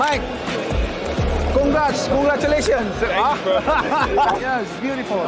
Mike, congratulations. Thank you, bro. Yes, beautiful.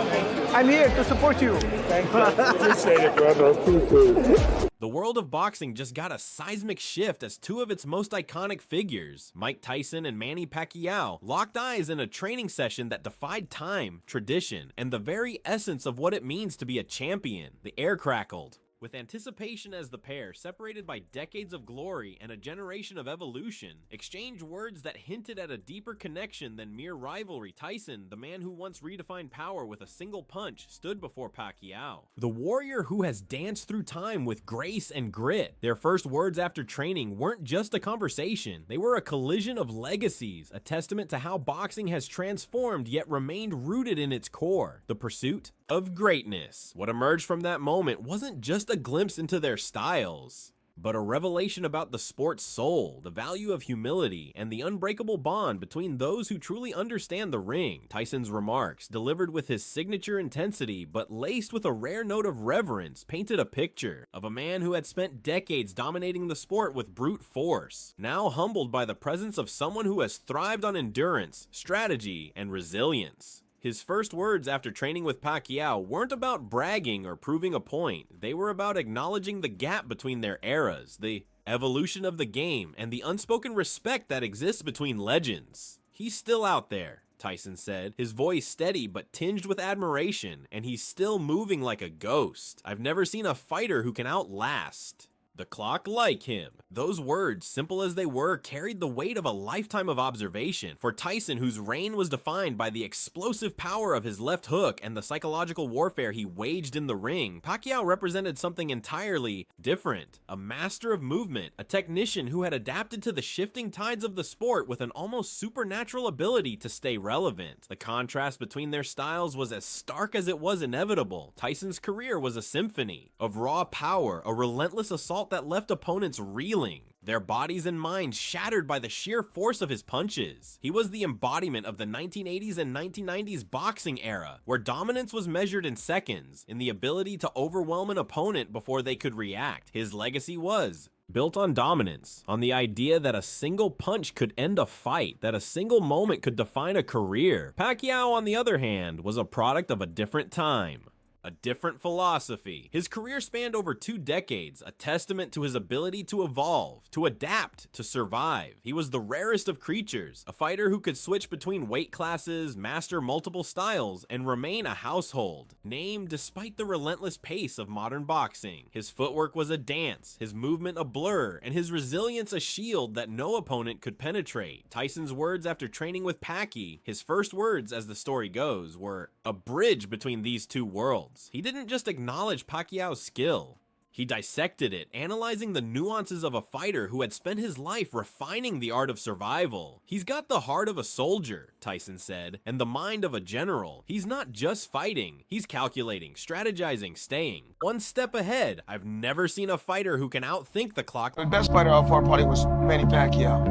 I'm here to support you. Thank you. Appreciate it, brother. Appreciate it. The world of boxing just got a seismic shift as two of its most iconic figures, Mike Tyson and Manny Pacquiao, locked eyes in a training session that defied time, tradition, and the very essence of what it means to be a champion. The air crackled. With anticipation as the pair, separated by decades of glory and a generation of evolution, exchanged words that hinted at a deeper connection than mere rivalry. Tyson, the man who once redefined power with a single punch, stood before Pacquiao, the warrior who has danced through time with grace and grit. Their first words after training weren't just a conversation, they were a collision of legacies, a testament to how boxing has transformed yet remained rooted in its core, the pursuit of greatness. What emerged from that moment wasn't just a glimpse into their styles, but a revelation about the sport's soul, the value of humility, and the unbreakable bond between those who truly understand the ring. Tyson's remarks, delivered with his signature intensity but laced with a rare note of reverence, painted a picture of a man who had spent decades dominating the sport with brute force, now humbled by the presence of someone who has thrived on endurance, strategy, and resilience. His first words after training with Pacquiao weren't about bragging or proving a point. They were about acknowledging the gap between their eras, the evolution of the game, and the unspoken respect that exists between legends. "He's still out there," Tyson said, his voice steady but tinged with admiration, "and he's still moving like a ghost. I've never seen a fighter who can outlast the clock like him." Those words, simple as they were, carried the weight of a lifetime of observation. For Tyson, whose reign was defined by the explosive power of his left hook and the psychological warfare he waged in the ring, Pacquiao represented something entirely different. A master of movement, a technician who had adapted to the shifting tides of the sport with an almost supernatural ability to stay relevant. The contrast between their styles was as stark as it was inevitable. Tyson's career was a symphony of raw power, a relentless assault that left opponents reeling, their bodies and minds shattered by the sheer force of his punches. He was the embodiment of the 1980s and 1990s boxing era, where dominance was measured in seconds, in the ability to overwhelm an opponent before they could react. His legacy was built on dominance, on the idea that a single punch could end a fight, that a single moment could define a career. Pacquiao, on the other hand, was a product of a different time, a different philosophy. His career spanned over 2 decades, a testament to his ability to evolve, to adapt, to survive. He was the rarest of creatures, a fighter who could switch between weight classes, master multiple styles, and remain a household name despite the relentless pace of modern boxing. His footwork was a dance, his movement a blur, and his resilience a shield that no opponent could penetrate. Tyson's words after training with Pacquiao, his first words as the story goes, were a bridge between these two worlds. He didn't just acknowledge Pacquiao's skill. He dissected it, analyzing the nuances of a fighter who had spent his life refining the art of survival. "He's got the heart of a soldier," Tyson said, "and the mind of a general. He's not just fighting, he's calculating, strategizing, staying one step ahead. I've never seen a fighter who can outthink the clock." The best fighter of our party was Manny Pacquiao,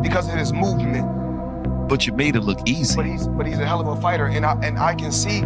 because of his movement. But you made it look easy. But he's a hell of a fighter, and I can see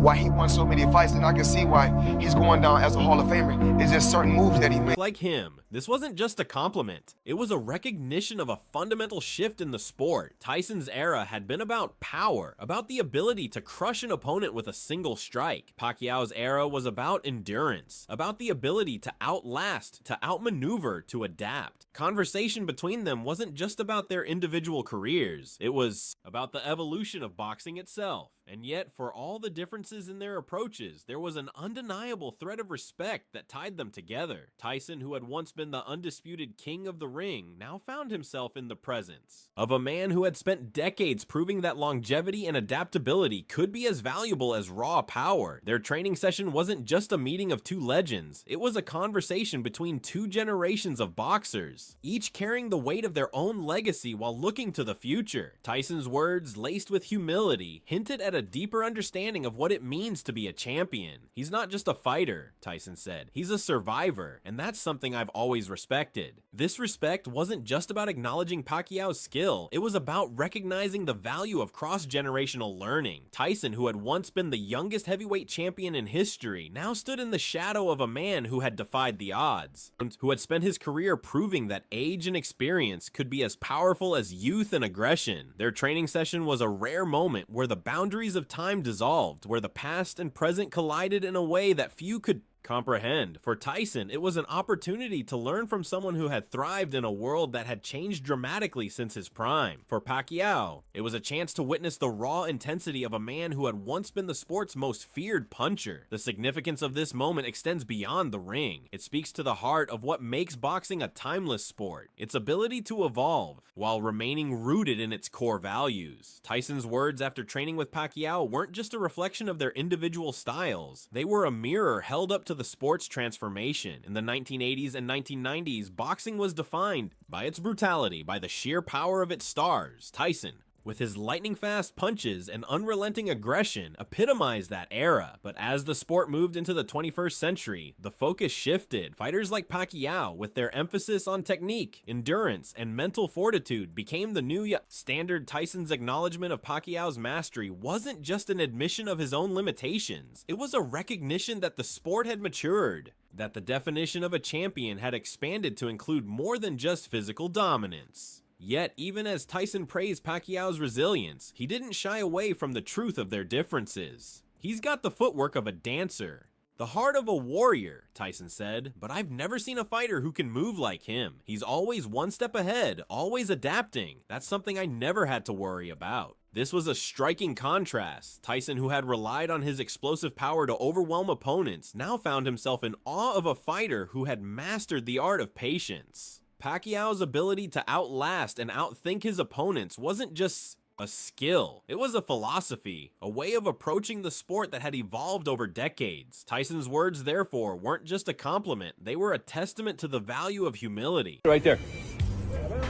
why he won so many fights, and I can see why he's going down as a Hall of Famer. It's just certain moves that he made. Like him, this wasn't just a compliment. It was a recognition of a fundamental shift in the sport. Tyson's era had been about power, about the ability to crush an opponent with a single strike. Pacquiao's era was about endurance, about the ability to outlast, to outmaneuver, to adapt. Conversation between them wasn't just about their individual careers. It was about the evolution of boxing itself. And yet, for all the differences in their approaches, there was an undeniable thread of respect that tied them together. Tyson, who had once been the undisputed king of the ring, now found himself in the presence of a man who had spent decades proving that longevity and adaptability could be as valuable as raw power. Their training session wasn't just a meeting of two legends, it was a conversation between 2 generations of boxers, each carrying the weight of their own legacy while looking to the future. Tyson's words, laced with humility, hinted at a deeper understanding of what it means to be a champion. "He's not just a fighter," Tyson said. "He's a survivor, and that's something I've always always respected. This respect wasn't just about acknowledging Pacquiao's skill, it was about recognizing the value of cross-generational learning. Tyson, who had once been the youngest heavyweight champion in history, now stood in the shadow of a man who had defied the odds, and who had spent his career proving that age and experience could be as powerful as youth and aggression. Their training session was a rare moment where the boundaries of time dissolved, where the past and present collided in a way that few could comprehend. For Tyson, it was an opportunity to learn from someone who had thrived in a world that had changed dramatically since his prime. For Pacquiao, it was a chance to witness the raw intensity of a man who had once been the sport's most feared puncher. The significance of this moment extends beyond the ring. It speaks to the heart of what makes boxing a timeless sport, its ability to evolve while remaining rooted in its core values. Tyson's words after training with Pacquiao weren't just a reflection of their individual styles, they were a mirror held up to the sport's transformation. In the 1980s and 1990s, boxing was defined by its brutality, by the sheer power of its stars. Tyson, with his lightning-fast punches and unrelenting aggression, epitomized that era. But as the sport moved into the 21st century, the focus shifted. Fighters like Pacquiao, with their emphasis on technique, endurance, and mental fortitude, became the new standard. Tyson's acknowledgement of Pacquiao's mastery wasn't just an admission of his own limitations. It was a recognition that the sport had matured, that the definition of a champion had expanded to include more than just physical dominance. Yet, even as Tyson praised Pacquiao's resilience, he didn't shy away from the truth of their differences. He's got the footwork of a dancer, the heart of a warrior, Tyson said, but I've never seen a fighter who can move like him. He's always one step ahead, always adapting. That's something I never had to worry about. This was a striking contrast. Tyson, who had relied on his explosive power to overwhelm opponents, now found himself in awe of a fighter who had mastered the art of patience. Pacquiao's ability to outlast and outthink his opponents wasn't just a skill. It was a philosophy, a way of approaching the sport that had evolved over decades. Tyson's words, therefore, weren't just a compliment. They were a testament to the value of humility. Right there.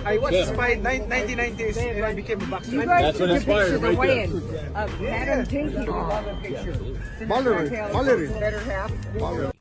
I watched this fight 1990s and I became a boxer. That's what inspired right there. Madam Tinky. Valerie.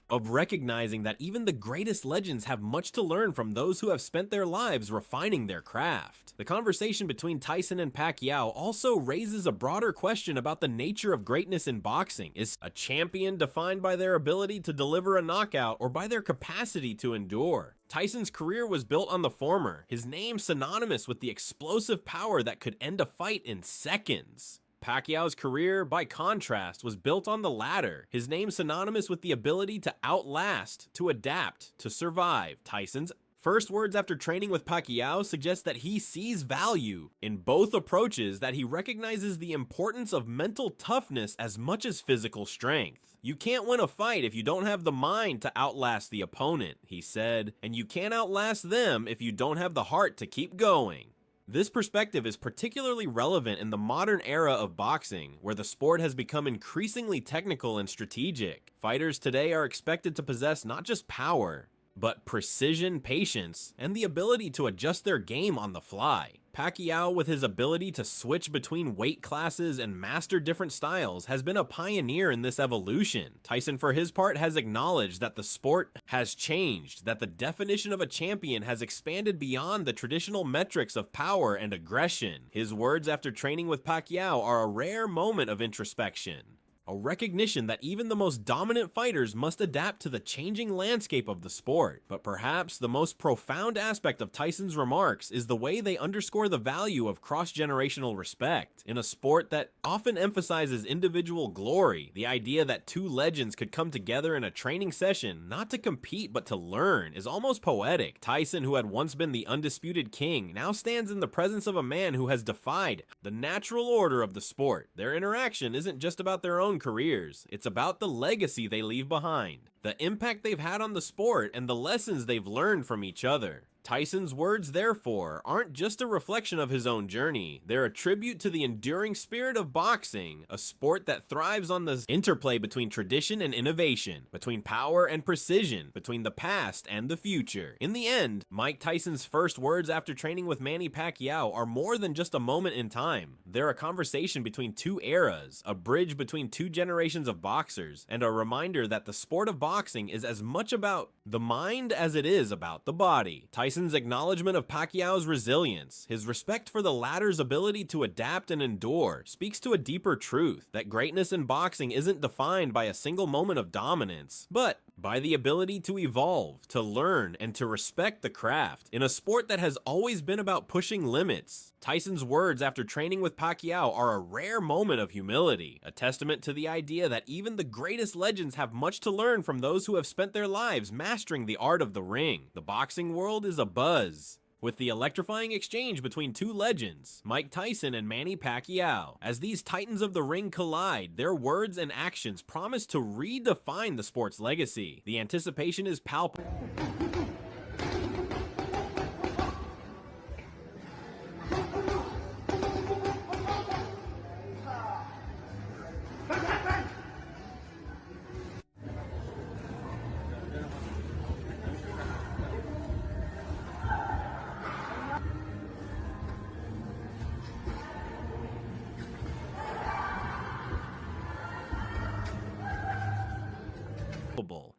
Of recognizing that even the greatest legends have much to learn from those who have spent their lives refining their craft. The conversation between Tyson and Pacquiao also raises a broader question about the nature of greatness in boxing. Is a champion defined by their ability to deliver a knockout or by their capacity to endure? Tyson's career was built on the former, his name synonymous with the explosive power that could end a fight in seconds. Pacquiao's career, by contrast, was built on the latter, his name synonymous with the ability to outlast, to adapt, to survive. Tyson's first words after training with Pacquiao suggest that he sees value in both approaches, that he recognizes the importance of mental toughness as much as physical strength. You can't win a fight if you don't have the mind to outlast the opponent, he said, and you can't outlast them if you don't have the heart to keep going. This perspective is particularly relevant in the modern era of boxing, where the sport has become increasingly technical and strategic. Fighters today are expected to possess not just power, but precision, patience, and the ability to adjust their game on the fly. Pacquiao, with his ability to switch between weight classes and master different styles, has been a pioneer in this evolution. Tyson, for his part, has acknowledged that the sport has changed, that the definition of a champion has expanded beyond the traditional metrics of power and aggression. His words after training with Pacquiao are a rare moment of introspection, a recognition that even the most dominant fighters must adapt to the changing landscape of the sport. But perhaps the most profound aspect of Tyson's remarks is the way they underscore the value of cross-generational respect. In a sport that often emphasizes individual glory, the idea that two legends could come together in a training session, not to compete but to learn, is almost poetic. Tyson, who had once been the undisputed king, now stands in the presence of a man who has defied the natural order of the sport. Their interaction isn't just about their own careers, it's about the legacy they leave behind, the impact they've had on the sport, and the lessons they've learned from each other. Tyson's words, therefore, aren't just a reflection of his own journey. They're a tribute to the enduring spirit of boxing, a sport that thrives on the interplay between tradition and innovation, between power and precision, between the past and the future. In the end, Mike Tyson's first words after training with Manny Pacquiao are more than just a moment in time. They're a conversation between two eras, a bridge between two generations of boxers, and a reminder that the sport of boxing is as much about the mind as it is about the body. Tyson's acknowledgement of Pacquiao's resilience, his respect for the latter's ability to adapt and endure, speaks to a deeper truth, that greatness in boxing isn't defined by a single moment of dominance, but by the ability to evolve, to learn, and to respect the craft. In a sport that has always been about pushing limits, Tyson's words after training with Pacquiao are a rare moment of humility, a testament to the idea that even the greatest legends have much to learn from those who have spent their lives mastering the art of the ring. The boxing world is abuzz with the electrifying exchange between two legends, Mike Tyson and Manny Pacquiao. As these titans of the ring collide, their words and actions promise to redefine the sport's legacy. The anticipation is palpable.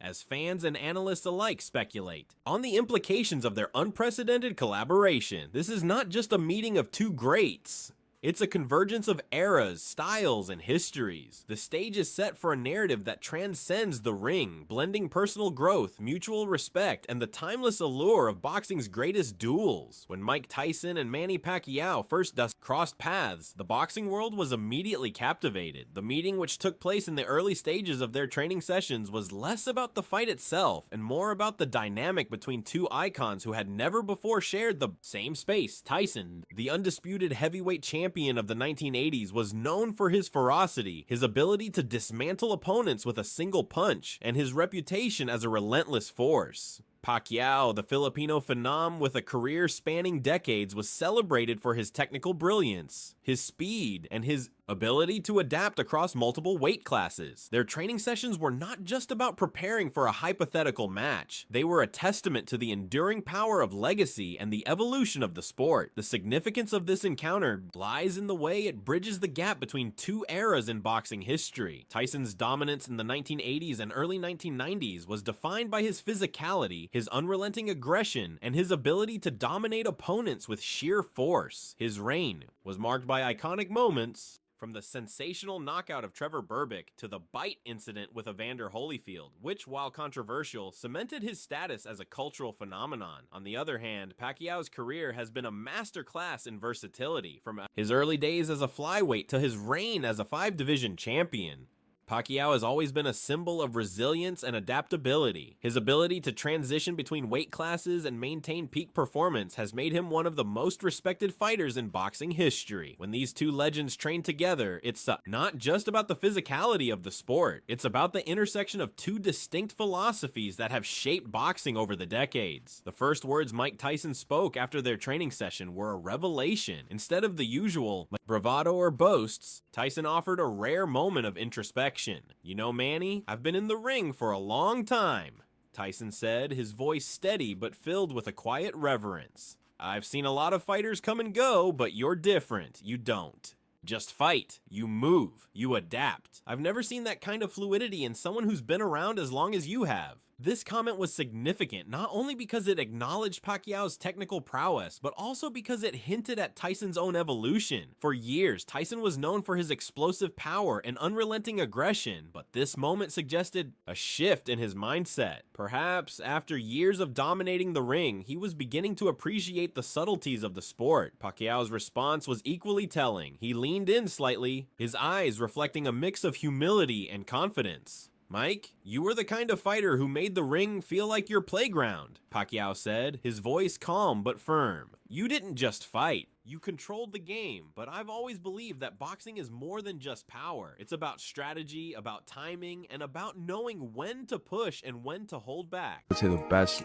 As fans and analysts alike speculate on the implications of their unprecedented collaboration. This is not just a meeting of two greats. It's a convergence of eras, styles, and histories. The stage is set for a narrative that transcends the ring, blending personal growth, mutual respect, and the timeless allure of boxing's greatest duels. When Mike Tyson and Manny Pacquiao first crossed paths, the boxing world was immediately captivated. The meeting, which took place in the early stages of their training sessions, was less about the fight itself and more about the dynamic between two icons who had never before shared the same space. Tyson, the undisputed heavyweight champion of the 1980s, was known for his ferocity, his ability to dismantle opponents with a single punch, and his reputation as a relentless force. Pacquiao, the Filipino phenom with a career spanning decades, was celebrated for his technical brilliance, his speed, and his ability to adapt across multiple weight classes. Their training sessions were not just about preparing for a hypothetical match. They were a testament to the enduring power of legacy and the evolution of the sport. The significance of this encounter lies in the way it bridges the gap between two eras in boxing history. Tyson's dominance in the 1980s and early 1990s was defined by his physicality, his unrelenting aggression, and his ability to dominate opponents with sheer force. His reign was marked by iconic moments, from the sensational knockout of Trevor Berbick to the bite incident with Evander Holyfield, which, while controversial, cemented his status as a cultural phenomenon. On the other hand, Pacquiao's career has been a masterclass in versatility, from his early days as a flyweight to his reign as a 5-division champion. Pacquiao has always been a symbol of resilience and adaptability. His ability to transition between weight classes and maintain peak performance has made him one of the most respected fighters in boxing history. When these two legends train together, it's not just about the physicality of the sport. It's about the intersection of two distinct philosophies that have shaped boxing over the decades. The first words Mike Tyson spoke after their training session were a revelation. Instead of the usual bravado or boasts, Tyson offered a rare moment of introspection. "You know, Manny, I've been in the ring for a long time," Tyson said, his voice steady but filled with a quiet reverence. "I've seen a lot of fighters come and go, but you're different. You don't just fight. You move. You adapt. I've never seen that kind of fluidity in someone who's been around as long as you have." This comment was significant, not only because it acknowledged Pacquiao's technical prowess, but also because it hinted at Tyson's own evolution. For years, Tyson was known for his explosive power and unrelenting aggression, but this moment suggested a shift in his mindset. Perhaps, after years of dominating the ring, he was beginning to appreciate the subtleties of the sport. Pacquiao's response was equally telling. He leaned in slightly, his eyes reflecting a mix of humility and confidence. "Mike, you were the kind of fighter who made the ring feel like your playground," Pacquiao said, his voice calm but firm. "You didn't just fight. You controlled the game, but I've always believed that boxing is more than just power. It's about strategy, about timing, and about knowing when to push and when to hold back." I'd say the best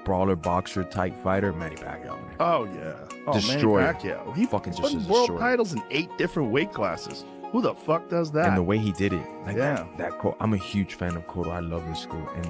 brawler, boxer type fighter, Manny Pacquiao. Man. Oh yeah. Oh, Destroyer. Manny Pacquiao. He Fucking just won a world destroyer. titles in 8 different weight classes. Who the fuck does that? And the way he did it, like Yeah. that I'm a huge fan of Cotto. I love his school, and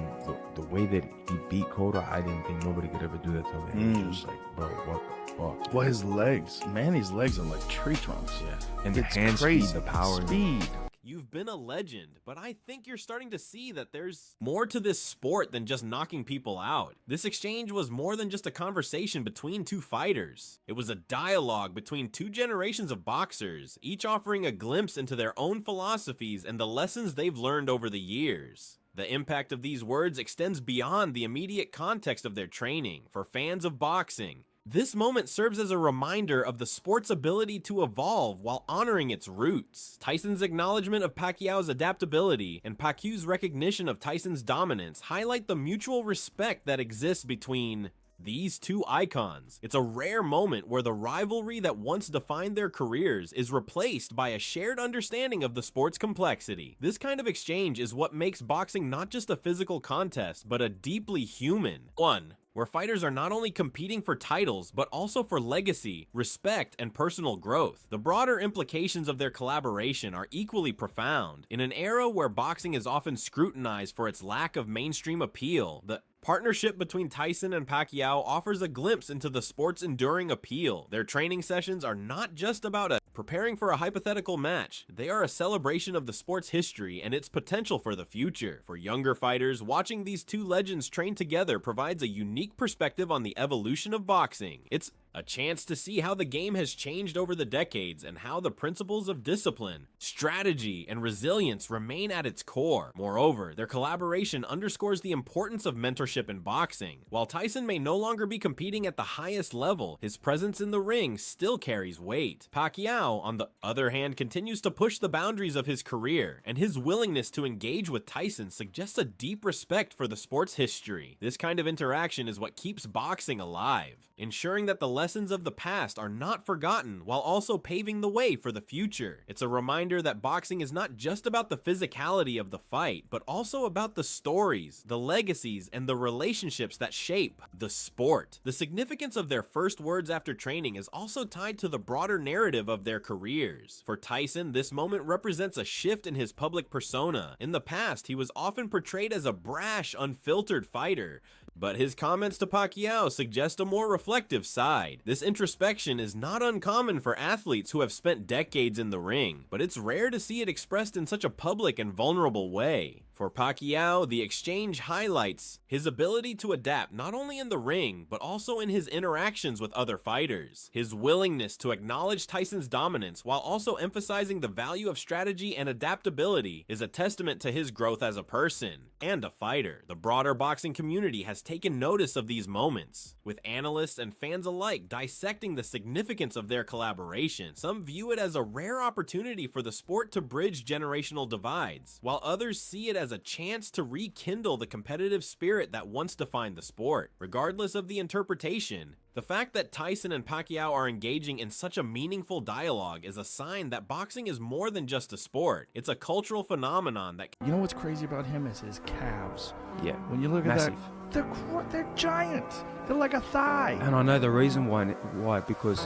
the way that he beat Cotto, I didn't think nobody could ever do that to him. It was just like, bro, what the fuck? Well, his legs, Manny's legs are like tree trunks. Yeah, and the It's hand crazy. speed, the power, Speed. You've been a legend, but I think you're starting to see that there's more to this sport than just knocking people out. This exchange was more than just a conversation between two fighters. It was a dialogue between two generations of boxers, each offering a glimpse into their own philosophies and the lessons they've learned over the years. The impact of these words extends beyond the immediate context of their training. For fans of boxing, this moment serves as a reminder of the sport's ability to evolve while honoring its roots. Tyson's acknowledgement of Pacquiao's adaptability and Pacquiao's recognition of Tyson's dominance highlight the mutual respect that exists between these two icons. It's a rare moment where the rivalry that once defined their careers is replaced by a shared understanding of the sport's complexity. This kind of exchange is what makes boxing not just a physical contest, but a deeply human one, where fighters are not only competing for titles, but also for legacy, respect, and personal growth. The broader implications of their collaboration are equally profound. In an era where boxing is often scrutinized for its lack of mainstream appeal, the partnership between Tyson and Pacquiao offers a glimpse into the sport's enduring appeal. Their training sessions are not just about preparing for a hypothetical match. They are a celebration of the sport's history and its potential for the future. For younger fighters, watching these two legends train together provides a unique perspective on the evolution of boxing. It's a chance to see how the game has changed over the decades and how the principles of discipline, strategy, and resilience remain at its core. Moreover, their collaboration underscores the importance of mentorship in boxing. While Tyson may no longer be competing at the highest level, his presence in the ring still carries weight. Pacquiao, on the other hand, continues to push the boundaries of his career, and his willingness to engage with Tyson suggests a deep respect for the sport's history. This kind of interaction is what keeps boxing alive, ensuring that the lessons of the past are not forgotten while also paving the way for the future. It's a reminder that boxing is not just about the physicality of the fight, but also about the stories, the legacies, and the relationships that shape the sport. The significance of their first words after training is also tied to the broader narrative of their careers. For Tyson, this moment represents a shift in his public persona. In the past, he was often portrayed as a brash, unfiltered fighter, but his comments to Pacquiao suggest a more reflective side. This introspection is not uncommon for athletes who have spent decades in the ring, but it's rare to see it expressed in such a public and vulnerable way. For Pacquiao, the exchange highlights his ability to adapt not only in the ring, but also in his interactions with other fighters. His willingness to acknowledge Tyson's dominance while also emphasizing the value of strategy and adaptability is a testament to his growth as a person and a fighter. The broader boxing community has taken notice of these moments, with analysts and fans alike dissecting the significance of their collaboration. Some view it as a rare opportunity for the sport to bridge generational divides, while others see it as a chance to rekindle the competitive spirit that once defined the sport. Regardless of the interpretation, the fact that Tyson and Pacquiao are engaging in such a meaningful dialogue is a sign that boxing is more than just a sport. It's a cultural phenomenon that... You know what's crazy about him is his calves. Yeah, When you look massive. at that, they're giant. They're like a thigh. And I know the reason why, because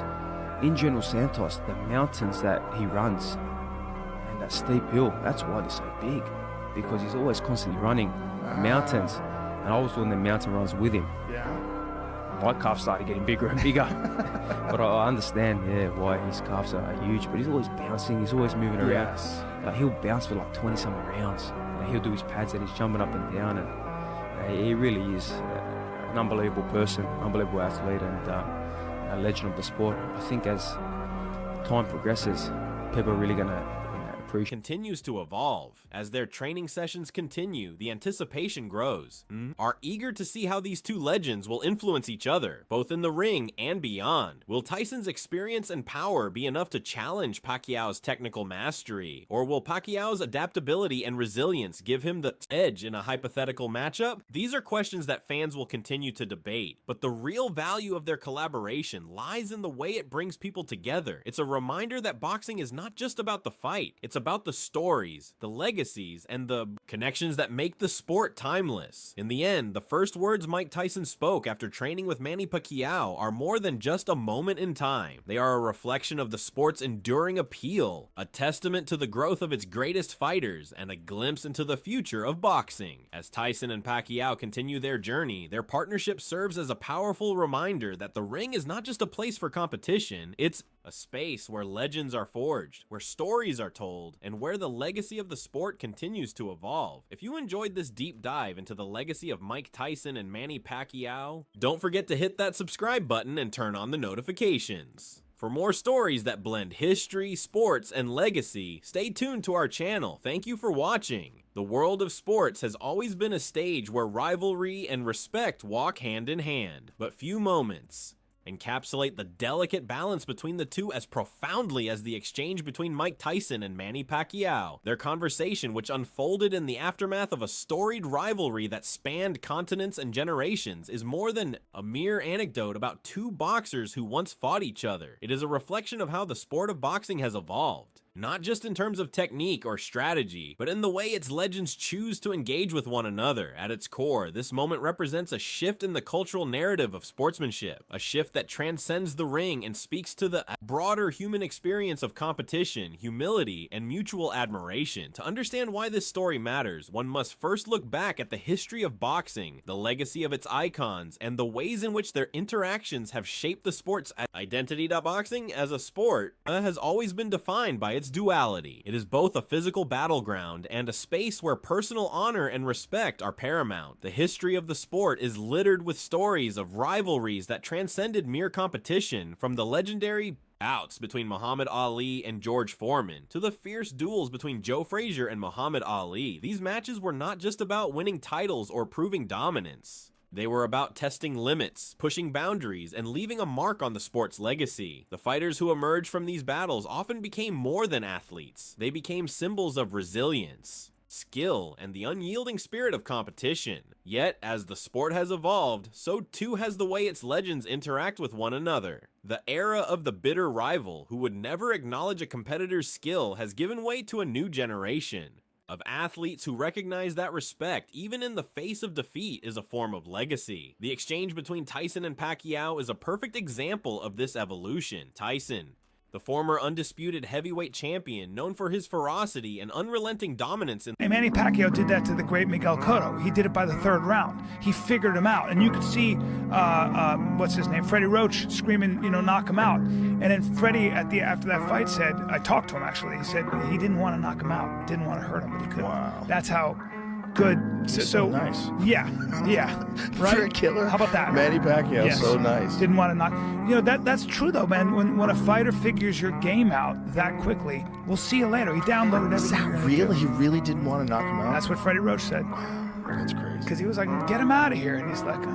in General Santos, the mountains that he runs and that steep hill, that's why they're so big, because he's always constantly running mountains, and I was doing the mountain runs with him. Yeah. My calves started getting bigger and bigger. But I understand, why his calves are huge, but he's always bouncing, he's always moving around. Yes. Like, he'll bounce for like 20-something rounds. He'll do his pads and he's jumping up and down, and he really is an unbelievable person, unbelievable athlete, and a legend of the sport. I think as time progresses, people are really going to appreciate. Continues to evolve. As their training sessions continue, the anticipation grows. Are eager to see how these two legends will influence each other, both in the ring and beyond. Will Tyson's experience and power be enough to challenge Pacquiao's technical mastery? Or will Pacquiao's adaptability and resilience give him the edge in a hypothetical matchup? These are questions that fans will continue to debate, but the real value of their collaboration lies in the way it brings people together. It's a reminder that boxing is not just about the fight, it's about the stories, the legacies, and the connections that make the sport timeless. In the end, the first words Mike Tyson spoke after training with Manny Pacquiao are more than just a moment in time. They are a reflection of the sport's enduring appeal, a testament to the growth of its greatest fighters, and a glimpse into the future of boxing. As Tyson and Pacquiao continue their journey, their partnership serves as a powerful reminder that the ring is not just a place for competition, it's a space where legends are forged, where stories are told, and where the legacy of the sport continues to evolve. If you enjoyed this deep dive into the legacy of Mike Tyson and Manny Pacquiao, don't forget to hit that subscribe button and turn on the notifications. For more stories that blend history, sports, and legacy, stay tuned to our channel. Thank you for watching. The world of sports has always been a stage where rivalry and respect walk hand in hand, but few moments encapsulate the delicate balance between the two as profoundly as the exchange between Mike Tyson and Manny Pacquiao. Their conversation, which unfolded in the aftermath of a storied rivalry that spanned continents and generations, is more than a mere anecdote about two boxers who once fought each other. It is a reflection of how the sport of boxing has evolved. Not just in terms of technique or strategy, but in the way its legends choose to engage with one another. At its core, this moment represents a shift in the cultural narrative of sportsmanship, a shift that transcends the ring and speaks to the broader human experience of competition, humility, and mutual admiration. To understand why this story matters, one must first look back at the history of boxing, the legacy of its icons, and the ways in which their interactions have shaped the sport's identity. Boxing as a sport has always been defined by its duality. It is both a physical battleground and a space where personal honor and respect are paramount. The history of the sport is littered with stories of rivalries that transcended mere competition, from the legendary bouts between Muhammad Ali and George Foreman to the fierce duels between Joe Frazier and Muhammad Ali. These matches were not just about winning titles or proving dominance. They were about testing limits, pushing boundaries, and leaving a mark on the sport's legacy. The fighters who emerged from these battles often became more than athletes. They became symbols of resilience, skill, and the unyielding spirit of competition. Yet, as the sport has evolved, so too has the way its legends interact with one another. The era of the bitter rival, who would never acknowledge a competitor's skill, has given way to a new generation of athletes who recognize that respect, even in the face of defeat, is a form of legacy. The exchange between Tyson and Pacquiao is a perfect example of this evolution. Tyson, the former undisputed heavyweight champion, known for his ferocity and unrelenting dominance in Manny Pacquiao did that to the great Miguel Cotto. He did it by the third round. He figured him out, and you could see what's his name, Freddie Roach, screaming, knock him out. And then Freddie after that fight said, I talked to him actually. He said he didn't want to knock him out, didn't want to hurt him, but he couldn't. Wow. That's how good. So nice. Yeah, right. For a killer. How about that? Manny Pacquiao, Yes. so nice. Didn't want to knock. That's true though, man. When a fighter figures your game out that quickly, we'll see you later. He downloaded Is everything. that real? He really didn't want to knock him out? That's what Freddie Roach said. That's crazy. Because he was like, get him out of here. And he's like, I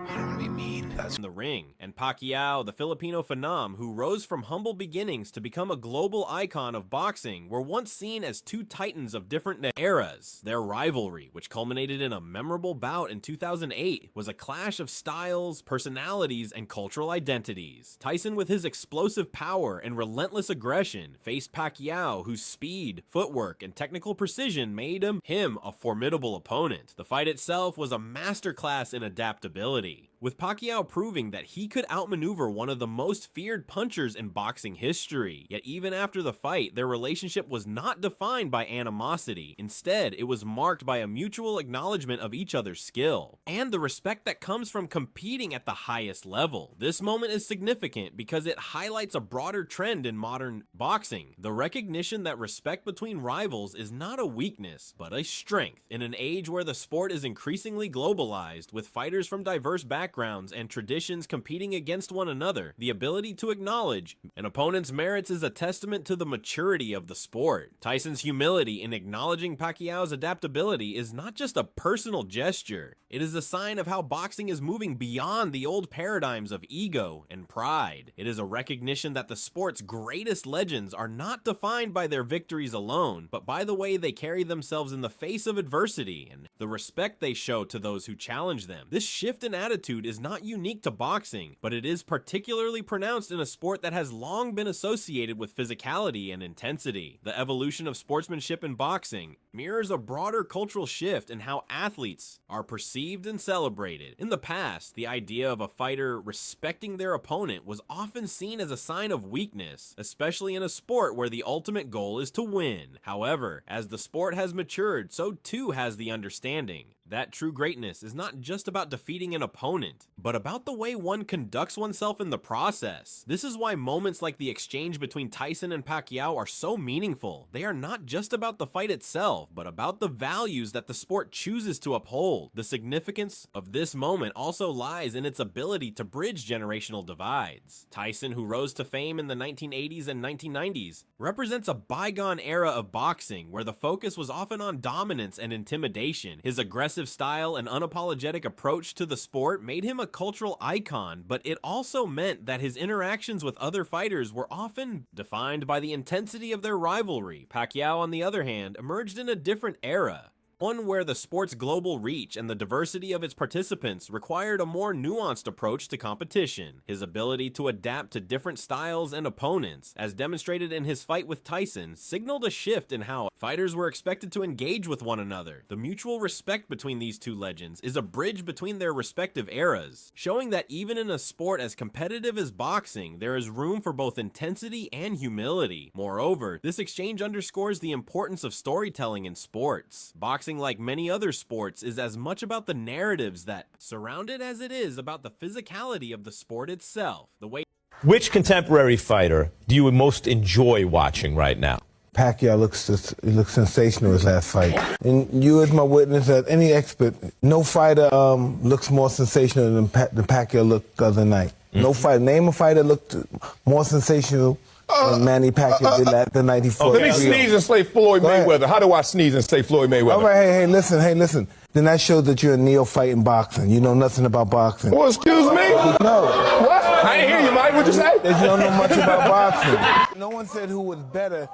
don't want to be mean. the ring. And Pacquiao, the Filipino phenom who rose from humble beginnings to become a global icon of boxing, were once seen as two titans of different eras. Their rivalry, which culminated in a memorable bout in 2008, was a clash of styles, personalities, and cultural identities. Tyson, with his explosive power and relentless aggression, faced Pacquiao, whose speed, footwork, and technical precision made him a formidable opponent. The fight itself was a masterclass in adaptability, with Pacquiao proving that he could outmaneuver one of the most feared punchers in boxing history. Yet even after the fight, their relationship was not defined by animosity. Instead, it was marked by a mutual acknowledgement of each other's skill and the respect that comes from competing at the highest level. This moment is significant because it highlights a broader trend in modern boxing: the recognition that respect between rivals is not a weakness, but a strength. In an age where the sport is increasingly globalized, with fighters from diverse backgrounds and traditions competing against one another, the ability to acknowledge an opponent's merits is a testament to the maturity of the sport. Tyson's humility in acknowledging Pacquiao's adaptability is not just a personal gesture, it is a sign of how boxing is moving beyond the old paradigms of ego and pride. It is a recognition that the sport's greatest legends are not defined by their victories alone, but by the way they carry themselves in the face of adversity and the respect they show to those who challenge them. This shift in attitude attitude is not unique to boxing, but it is particularly pronounced in a sport that has long been associated with physicality and intensity. The evolution of sportsmanship in boxing mirrors a broader cultural shift in how athletes are perceived and celebrated. In the past, the idea of a fighter respecting their opponent was often seen as a sign of weakness, especially in a sport where the ultimate goal is to win. However, as the sport has matured, so too has the understanding that true greatness is not just about defeating an opponent, but about the way one conducts oneself in the process. This is why moments like the exchange between Tyson and Pacquiao are so meaningful. They are not just about the fight itself, but about the values that the sport chooses to uphold. The significance of this moment also lies in its ability to bridge generational divides. Tyson, who rose to fame in the 1980s and 1990s, represents a bygone era of boxing where the focus was often on dominance and intimidation. His aggressive style and unapologetic approach to the sport made him a cultural icon, but it also meant that his interactions with other fighters were often defined by the intensity of their rivalry. Pacquiao, on the other hand, emerged in a different era, one where the sport's global reach and the diversity of its participants required a more nuanced approach to competition. His ability to adapt to different styles and opponents, as demonstrated in his fight with Tyson, signaled a shift in how fighters were expected to engage with one another. The mutual respect between these two legends is a bridge between their respective eras, showing that even in a sport as competitive as boxing, there is room for both intensity and humility. Moreover, this exchange underscores the importance of storytelling in sports. Boxing, like many other sports, is as much about the narratives that surround it as it is about the physicality of the sport itself. Which contemporary fighter do you most enjoy watching right now? Pacquiao looks sensational his last fight. And you as my witness, as any expert, no fighter looks more sensational than Pacquiao looked the other night. No fighter, name a fighter looked more sensational than Manny Pacquiao did the night he fought. Let me sneeze and say Floyd Mayweather. How do I sneeze and say Floyd Mayweather? All right, hey, listen. Then that shows that you're a neophyte in boxing. You know nothing about boxing. Well, excuse me? No. What? I didn't hear you, Mike. What'd you say? That you don't know much about boxing. No one said who was better.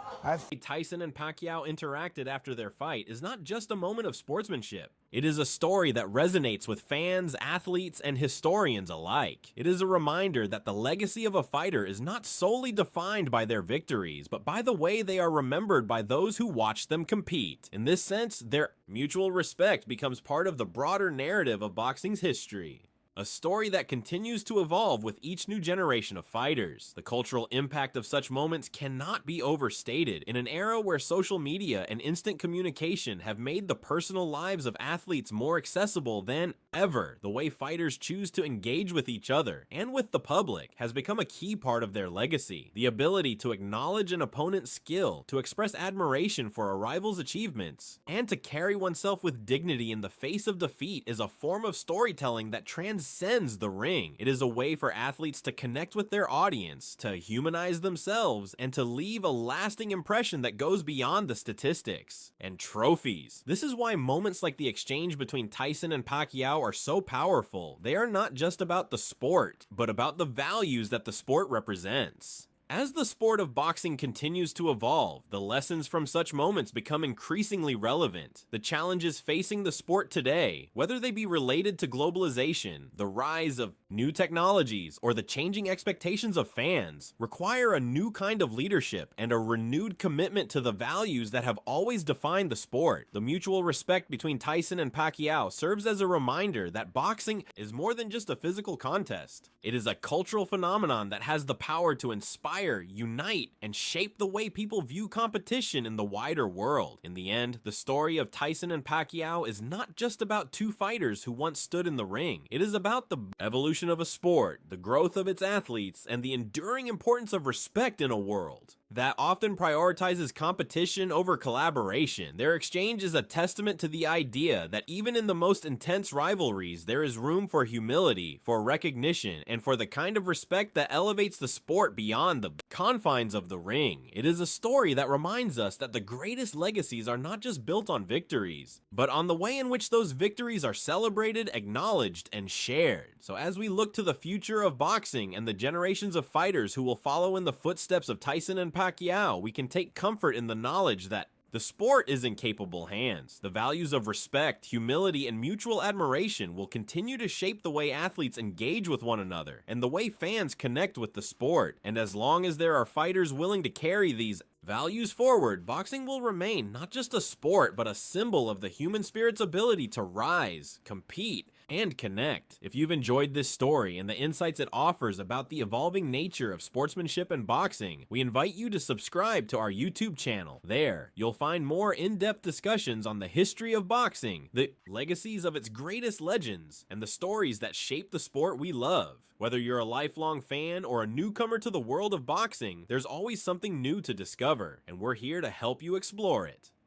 Tyson and Pacquiao interacted after their fight is not just a moment of sportsmanship. It is a story that resonates with fans, athletes, and historians alike. It is a reminder that the legacy of a fighter is not solely defined by their victories, but by the way they are remembered by those who watch them compete. In this sense, their mutual respect becomes part of the broader narrative of boxing's history. A story that continues to evolve with each new generation of fighters. The cultural impact of such moments cannot be overstated. In an era where social media and instant communication have made the personal lives of athletes more accessible than ever, the way fighters choose to engage with each other and with the public has become a key part of their legacy. The ability to acknowledge an opponent's skill, to express admiration for a rival's achievements, and to carry oneself with dignity in the face of defeat is a form of storytelling that transcends the ring. It is a way for athletes to connect with their audience, to humanize themselves, and to leave a lasting impression that goes beyond the statistics and trophies. This is why moments like the exchange between Tyson and Pacquiao are so powerful. They are not just about the sport, but about the values that the sport represents. As the sport of boxing continues to evolve, the lessons from such moments become increasingly relevant. The challenges facing the sport today, whether they be related to globalization, the rise of new technologies, or the changing expectations of fans, require a new kind of leadership and a renewed commitment to the values that have always defined the sport. The mutual respect between Tyson and Pacquiao serves as a reminder that boxing is more than just a physical contest. It is a cultural phenomenon that has the power to inspire, unite, and shape the way people view competition in the wider world. In the end, the story of Tyson and Pacquiao is not just about two fighters who once stood in the ring. It is about the evolution of a sport, the growth of its athletes, and the enduring importance of respect in a world that often prioritizes competition over collaboration. Their exchange is a testament to the idea that even in the most intense rivalries, there is room for humility, for recognition, and for the kind of respect that elevates the sport beyond the confines of the ring. It is a story that reminds us that the greatest legacies are not just built on victories, but on the way in which those victories are celebrated, acknowledged, and shared. So as we look to the future of boxing and the generations of fighters who will follow in the footsteps of Tyson and Pacquiao, we can take comfort in the knowledge that The sport is in capable hands. The values of respect, humility, and mutual admiration will continue to shape the way athletes engage with one another and the way fans connect with the sport. And as long as there are fighters willing to carry these values forward, boxing will remain not just a sport, but a symbol of the human spirit's ability to rise, compete, and connect. If you've enjoyed this story and the insights it offers about the evolving nature of sportsmanship and boxing, we invite you to subscribe to our YouTube channel. There, you'll find more in-depth discussions on the history of boxing, the legacies of its greatest legends, and the stories that shape the sport we love. Whether you're a lifelong fan or a newcomer to the world of boxing, there's always something new to discover, and we're here to help you explore it.